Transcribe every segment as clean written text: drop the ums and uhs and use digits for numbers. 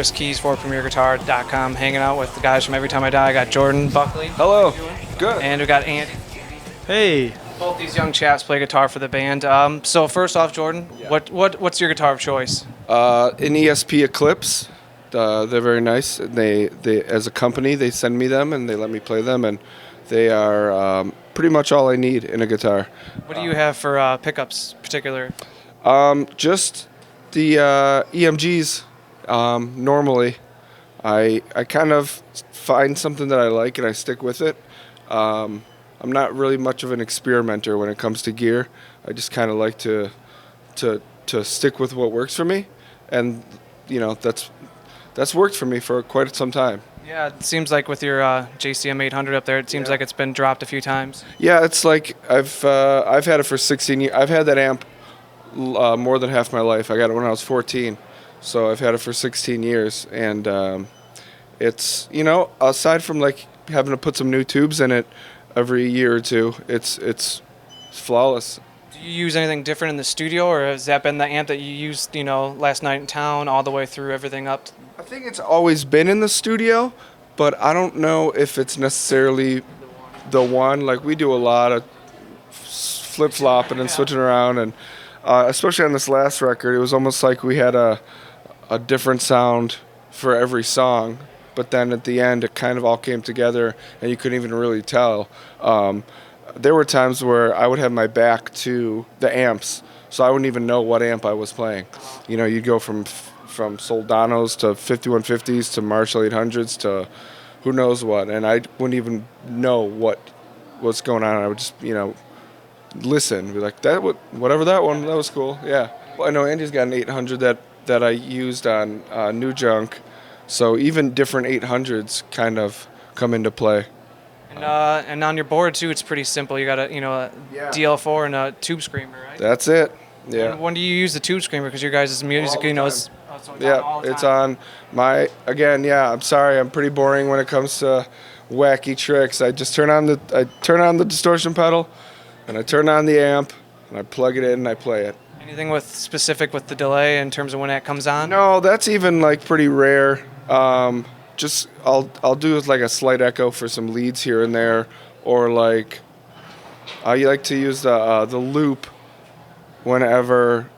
Chris Keys for PremierGuitar.com, hanging out with the guys from Every Time I Die. I got Jordan, Buckley. Hello. Good. And we got Andy. Hey. Both these young chaps play guitar for the band. So first off, Jordan, what's your guitar of choice? An ESP Eclipse. They're very nice. They as a company they send me them and they let me play them, and they are pretty much all I need in a guitar. What do you have for pickups, particular? Just the EMGs. Normally, I kind of find something that I like and I stick with it. I'm not really much of an experimenter when it comes to gear. I just kind of like to stick with what works for me, and that's worked for me for quite some time. Yeah, it seems like with your JCM 800 up there, it seems like it's been dropped a few times. Yeah, it's like I've had it for 16 years. I've had that amp more than half my life. I got it when I was 14, so I've had it for 16 years, and it's aside from like having to put some new tubes in it every year or two, it's flawless. Do you use anything different in the studio, or has that been the amp that you used, last night in town, all the way through everything up? I think it's always been in the studio, but I don't know if it's necessarily the one. Like, we do a lot of flip-flopping and switching around, and especially on this last record, it was almost like we had a different sound for every song, but then at the end it kind of all came together and you couldn't even really tell. There were times where I would have my back to the amps, so I wouldn't even know what amp I was playing. You'd go from Soldanos to 5150s to Marshall 800s to who knows what, and I wouldn't even know what was going on. I would just listen, be like, whatever that one, that was cool. Yeah. Well, I know Andy's got an 800 that I used on New Junk, so even different 800s kind of come into play. And on your board too, it's pretty simple. You got a DL4 and a tube screamer, right? That's it. Yeah. And when do you use the tube screamer? Because your guys' music, is it's on my. Again, I'm sorry, I'm pretty boring when it comes to wacky tricks. I just turn on the distortion pedal, and I turn on the amp, and I plug it in and I play it. Anything specific with the delay in terms of when that comes on? No, that's even like pretty rare. Just I'll do like a slight echo for some leads here and there, or like I like to use the loop whenever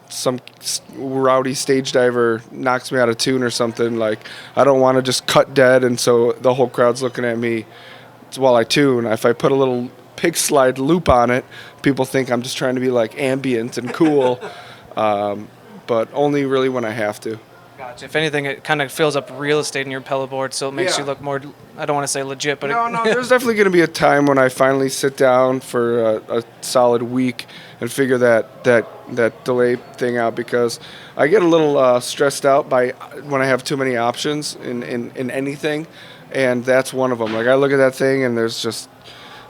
some rowdy stage diver knocks me out of tune or something. Like, I don't want to just cut dead and so the whole crowd's looking at me while I tune. If I put a little pig slide loop on it, people think I'm just trying to be like ambient and cool, but only really when I have to. Gotcha. If anything, it kind of fills up real estate in your pellet board, so it makes you look more, I don't want to say legit, but... No, there's definitely going to be a time when I finally sit down for a solid week and figure that delay thing out, because I get a little stressed out by when I have too many options in anything, and that's one of them. Like, I look at that thing and it's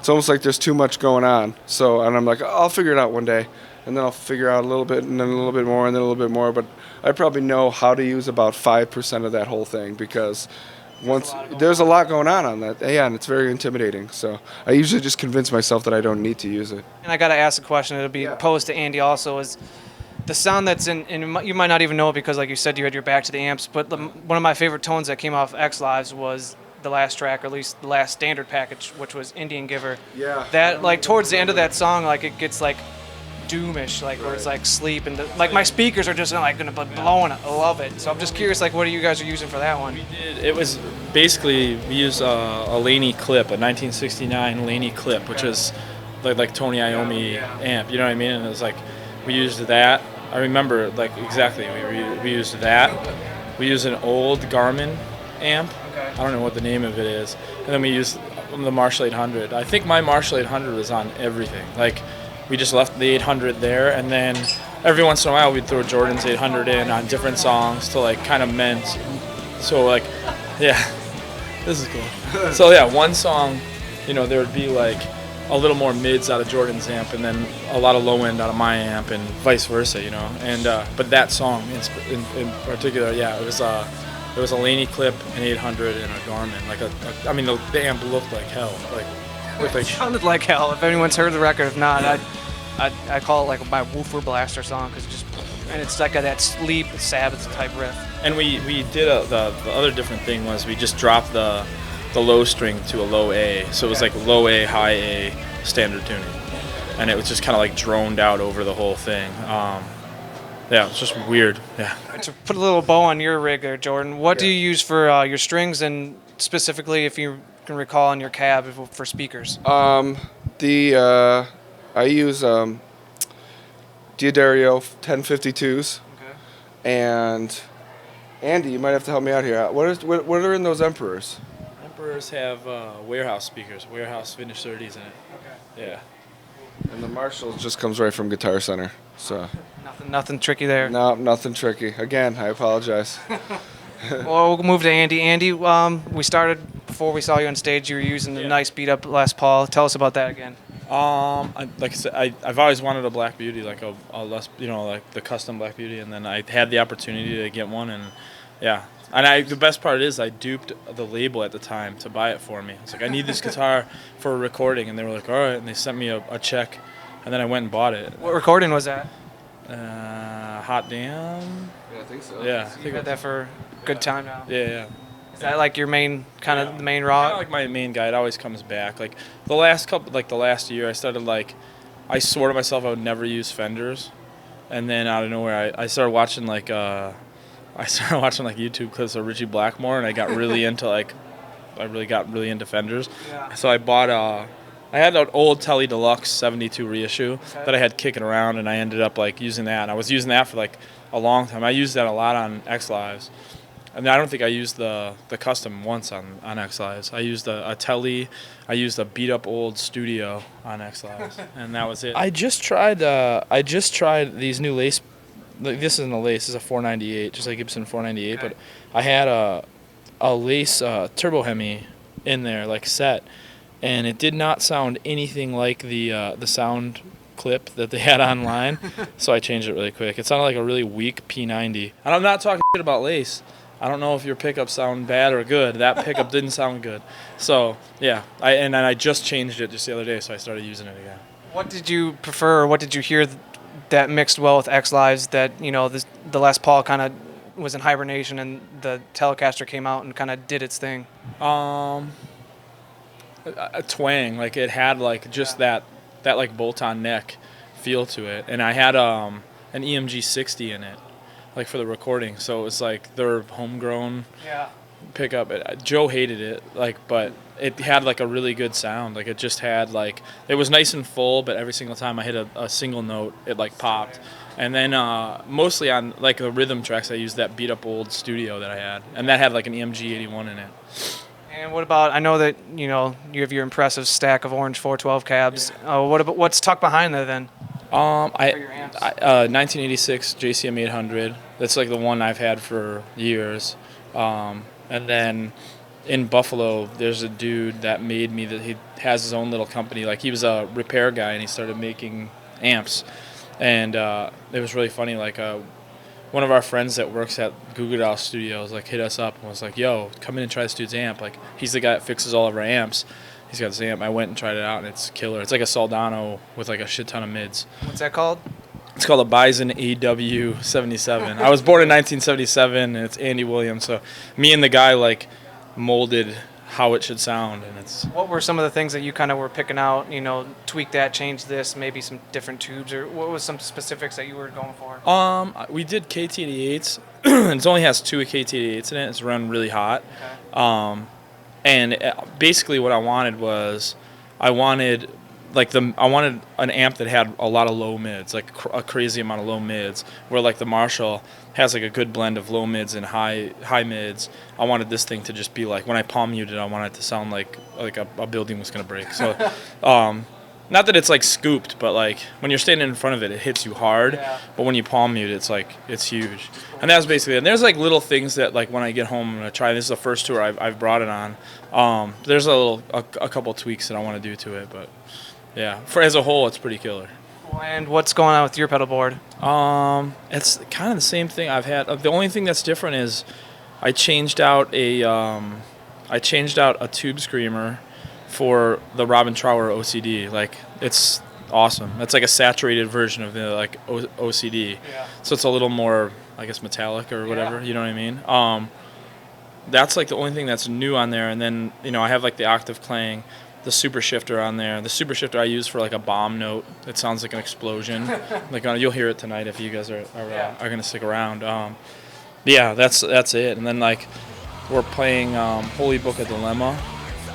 almost like there's too much going on. So, and I'm like, I'll figure it out one day. And then I'll figure out a little bit, and then a little bit more, and then a little bit more. But I probably know how to use about 5% of that whole thing, because there's a lot going on that. Yeah, and it's very intimidating. So I usually just convince myself that I don't need to use it. And I got to ask a question. It'll be posed to Andy also. Is the sound that's in you might not even know it because, like you said, you had your back to the amps. But one of my favorite tones that came off X Lives was the last track, or at least the last standard package, which was Indian Giver. Yeah. That, like, towards the end of that song, like, it gets like doomish, like, where it's like sleep, and my speakers are just like gonna be blowing it. I love it. So I'm just curious, like, what are you guys using for that one? It was basically, we used a Laney clip, a 1969 Laney clip, which is like Tony Iommi amp, you know what I mean? And it was like, we used that. I remember, like, exactly, we used that. We used an old Garmin amp. I don't know what the name of it is. And then we used the Marshall 800. I think my Marshall 800 was on everything. Like, we just left the 800 there, and then every once in a while we'd throw Jordan's 800 in on different songs to, like, kind of mend. So, like, yeah, this is cool. So, yeah, one song, there would be, like, a little more mids out of Jordan's amp, and then a lot of low end out of my amp, and vice versa, And but that song in particular, it was a Laney clip, an 800, and a Garmin. I mean, the amp looked like hell. It sounded like hell. If anyone's heard the record, if not, I call it like my woofer blaster song, because it just And it's like that Sleep Sabbath type riff. And we did the other different thing was we just dropped the low string to a low A, so it was like low A, high A standard tuning, and it was just kind of like droned out over the whole thing. Yeah, it's just weird. Yeah. To put a little bow on your rig there, Jordan, what do you use for your strings, and specifically, if you can recall, in your cab for speakers? I use Diodario 1052s, and Andy, you might have to help me out here. What are in those Emperors? Emperors have warehouse speakers, warehouse vintage 30s in it. Okay. Yeah. And the Marshall just comes right from Guitar Center, so. Nothing tricky there. No, nothing tricky. Again, I apologize. Well, we'll move to Andy. Andy, we started before we saw you on stage. You were using the nice beat up Les Paul. Tell us about that again. Like I said, I've always wanted a Black Beauty, like a Les, like the custom Black Beauty, and then I had the opportunity to get one, and yeah. And the best part is I duped the label at the time to buy it for me. It's like, I need this guitar for a recording, and they were like, all right, and they sent me a check, and then I went and bought it. What recording was that? Hot Damn. Yeah, I think so. Yeah. So you've had that for a good time now. Yeah. Is that like your main the main Kind raw? of like my main guy. It always comes back. Like the last year, I started I swore to myself I would never use Fenders, and then out of nowhere, I started watching YouTube clips of Richie Blackmore, and I got really into I got really into Fenders. Yeah. So I bought I had an old Tele Deluxe 72 reissue that I had kicking around, and I ended up using that. And I was using that for a long time. I used that a lot on X Lives. And I don't think I used the custom once on X Lives. I used a Tele, I used a beat up old Studio on X Lives, and that was it. I just tried these new lace. This isn't a lace. This is a 498, just like Gibson 498. Okay. But I had a lace turbo Hemi in there, set, and it did not sound anything like the sound clip that they had online. So I changed it really quick. It sounded like a really weak P90. And I'm not talking shit about lace. I don't know if your pickups sound bad or good. That pickup didn't sound good. So yeah, I just changed it just the other day, so I started using it again. What did you prefer, or what did you hear that mixed well with X Lives, that the Les Paul kind of was in hibernation and the Telecaster came out and kind of did its thing? A twang, it had just that bolt-on neck feel to it, and I had an EMG 60 in it, for the recording. So it was their homegrown pickup. Joe hated it, but it had a really good sound. It just had it was nice and full, but every single time I hit a single note, it popped. And then mostly on the rhythm tracks, I used that beat up old Studio that I had, and that had an EMG 81 in it. And what about, I know that you have your impressive stack of orange 412 cabs. What's tucked behind there then? I 1986 JCM 800. That's the one I've had for years. And then in Buffalo, there's a dude that made me that he has his own little company. He was a repair guy, and he started making amps. And it was really funny. One of our friends that works at Goo Goo Dolls Studios hit us up and was like, "Yo, come in and try this dude's amp." He's the guy that fixes all of our amps. He's got this amp. I went and tried it out, and it's killer. It's like a Soldano with a shit ton of mids. What's that called? It's called a Bison AW77. I was born in 1977, and it's Andy Williams. So me and the guy molded how it should sound, and it's. What were some of the things that you kind of were picking out? Tweak that, change this, maybe some different tubes, or what was some specifics that you were going for? We did KT88s. It only has 2 KT88s in it. It's run really hot. Okay. And basically what I wanted was, I wanted an amp that had a lot of low mids, a crazy amount of low mids, where the Marshall has a good blend of low mids and high mids. I wanted this thing to just be when I palm muted it, I wanted it to sound like a building was gonna break. So, not that it's scooped, but when you're standing in front of it, it hits you hard. Yeah. But when you palm mute, it's it's huge. And that's basically it. And there's little things that when I get home, I'm gonna try. This is the first tour I've brought it on. There's a couple tweaks that I want to do to it, but yeah, as a whole, it's pretty killer. And what's going on with your pedal board? It's kind of the same thing I've had. The only thing that's different is I changed out a tube screamer for the Robin Trower OCD. awesome. That's like a saturated version of the like OCD. Yeah. So it's a little more, I guess, metallic or whatever. Yeah. You know what I mean? That's like the only thing that's new on there. And then I have like the octave clang, the super shifter on there. The super shifter I use for like a bomb note. It sounds like an explosion. Like you'll hear it tonight if you guys are gonna stick around. Yeah, that's it. And then like we're playing Holy Book of Dilemma,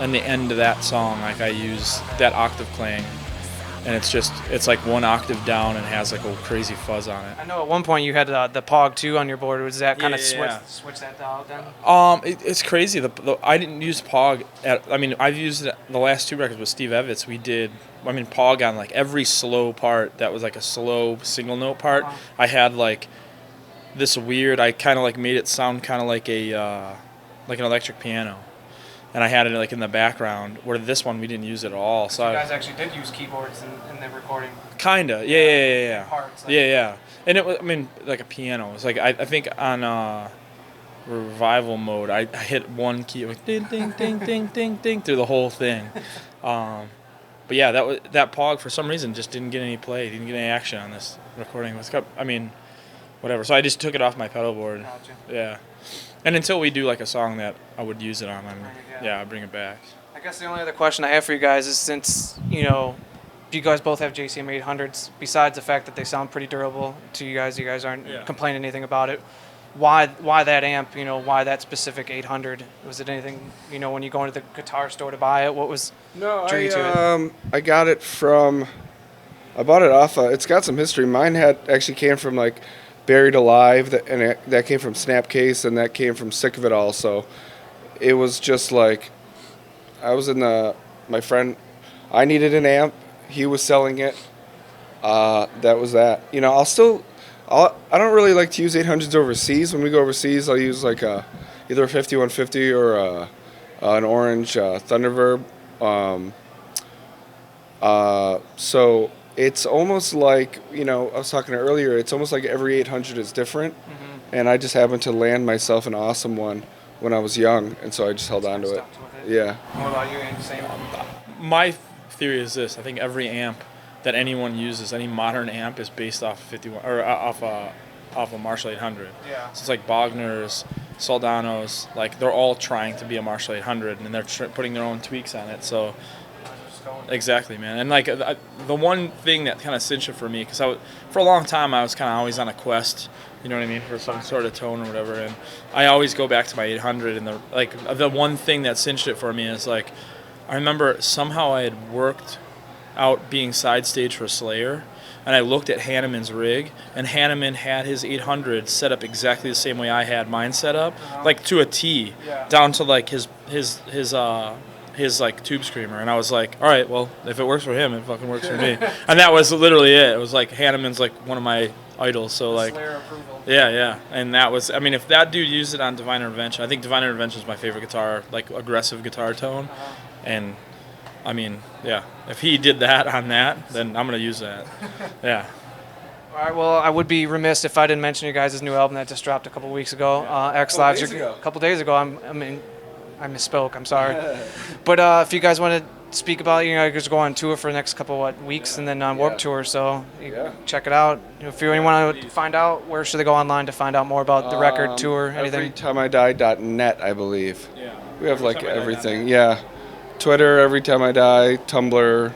and the end of that song, like I use that octave clang, and it's like one octave down and has like a crazy fuzz on it. I know at one point you had the Pog 2 on your board. Was that kind of Yeah. switch that out then? It's crazy. I didn't use Pog I've used it the last 2 records with Steve Evitz. We did Pog on like every slow part that was like a slow single note part. Wow. I had like this weird. I kind of like made it sound kind of like like an electric piano, and I had it like in the background. Where this one we didn't use it at all. So you guys actually did use keyboards in the recording. Kinda, yeah. Parts, like- Yeah. And it was, like a piano. It's like I think on revival mode, I hit one key, like ding, ding, ding, ding, ding, ding through the whole thing. But yeah, that Pog for some reason just didn't get any play, didn't get any action on this recording. Whatever. So I just took it off my pedal board. Gotcha. Yeah. And until we do like a song that I would use it on, I bring it back. I guess the only other question I have for you guys is, since you guys both have JCM 800s, besides the fact that they sound pretty durable to you guys aren't complaining anything about it. Why that amp? Why that specific 800? Was it anything? When you go into the guitar store to buy it, what was drew you to it? I got it from. I bought it off. It's got some history. Mine actually came from like Buried Alive, that came from Snapcase, and that came from Sick of It All. So it was just like I was in my friend. I needed an amp. He was selling it. That was that. I don't really like to use 800s overseas. When we go overseas, I'll use like either a 5150 or an orange Thunderverb. So it's almost like, I was talking earlier, it's almost like every 800 is different. Mm-hmm. And I just happened to land myself an awesome one when I was young, and so I just held on to it. Yeah. What about you, Andy? Same. My theory is this: I think every amp that anyone uses, any modern amp, is based off 51 or off a Marshall 800. Yeah. So it's like Bogner's, Soldanos, like they're all trying to be a Marshall 800, and they're putting their own tweaks on it. So exactly, man. And like the one thing that kind of cinched it for me, because for a long time I was kind of always on a quest, you know what I mean, for some sort of tone or whatever. And I always go back to my 800, and the one thing that cinched it for me is like, I remember somehow I had worked out being side stage for Slayer, and I looked at Hanneman's rig, and Hanneman had his 800 set up exactly the same way I had mine set up, like to a T, down to like his like tube screamer. And I was like, all right, well, if it works for him, it fucking works for me. And that was literally it. It was like Hanneman's like one of my idols. So like, Slayer approval. yeah. And that was, if that dude used it on Divine Intervention, I think Divine Intervention is my favorite guitar, like aggressive guitar tone. And if he did that on that, then I'm gonna use that. Yeah. All right. Well, I would be remiss if I didn't mention you guys' new album that just dropped a couple weeks ago. X Lives. A couple days ago. I misspoke. I'm sorry. But if you guys want to speak about, you guys go on tour for the next couple weeks, and then on Warped Tour. So check it out. If you want to find out, where should they go online to find out more about the record, tour, anything? Everytimeidie.net, I believe. Yeah. We have like everything. Yeah. Twitter, Every Time I Die, Tumblr,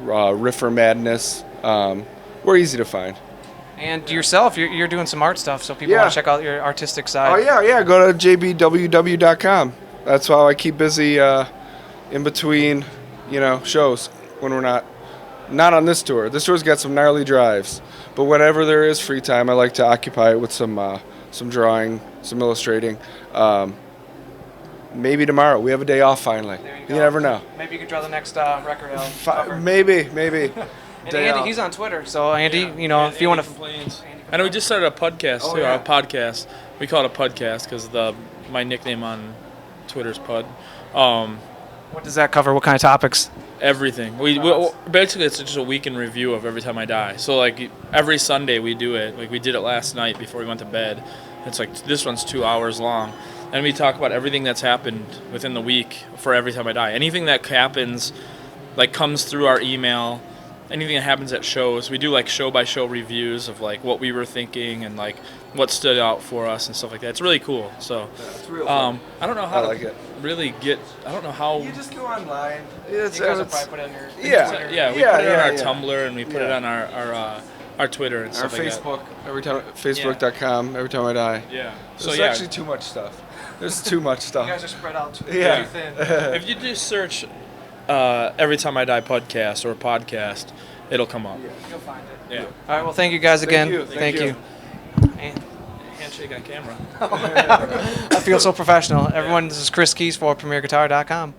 Riffer Madness. We're easy to find. And yourself, you're doing some art stuff, so people want to check out your artistic side. Oh, yeah. Go to jbww.com. That's how I keep busy in between, shows when we're not on this tour. This tour's got some gnarly drives. But whenever there is free time, I like to occupy it with some drawing, some illustrating. Maybe tomorrow. We have a day off finally. You never know. Maybe you could draw the next record album. Maybe. And Andy, he's on Twitter. So Andy, if you want to. I know we just started a podcast too. Our podcast. We call it a podcast because my nickname on Twitter's Pud. What does that cover? What kind of topics? Everything. We basically, it's just a week in review of Every Time I Die. So like every Sunday we do it. Like we did it last night before we went to bed. It's like this one's 2 hours long. And we talk about everything that's happened within the week for Every Time I Die. Anything that happens, like comes through our email, anything that happens at shows. We do like show by show reviews of like what we were thinking and like what stood out for us and stuff like that. It's really cool. So It's real fun. I don't know how I like it. really get. I don't know how. You just go online. You guys will probably put it on your Yeah. Twitter. Yeah, we Yeah, put it on yeah, our yeah. Tumblr and we put it on our Twitter and Our stuff like Facebook. Every time Facebook.com. Every time I die. that. Yeah. There's So yeah, actually too much stuff. There's too much stuff. You guys are spread out too, Yeah. too thin. if you just search Every Time I Die podcast or podcast, it'll come up. You'll find it. Yeah. All right. Well, thank you guys again. you. Thank you. Man, Handshake on camera. I feel so professional. Everyone, this is Chris Keys for PremierGuitar.com.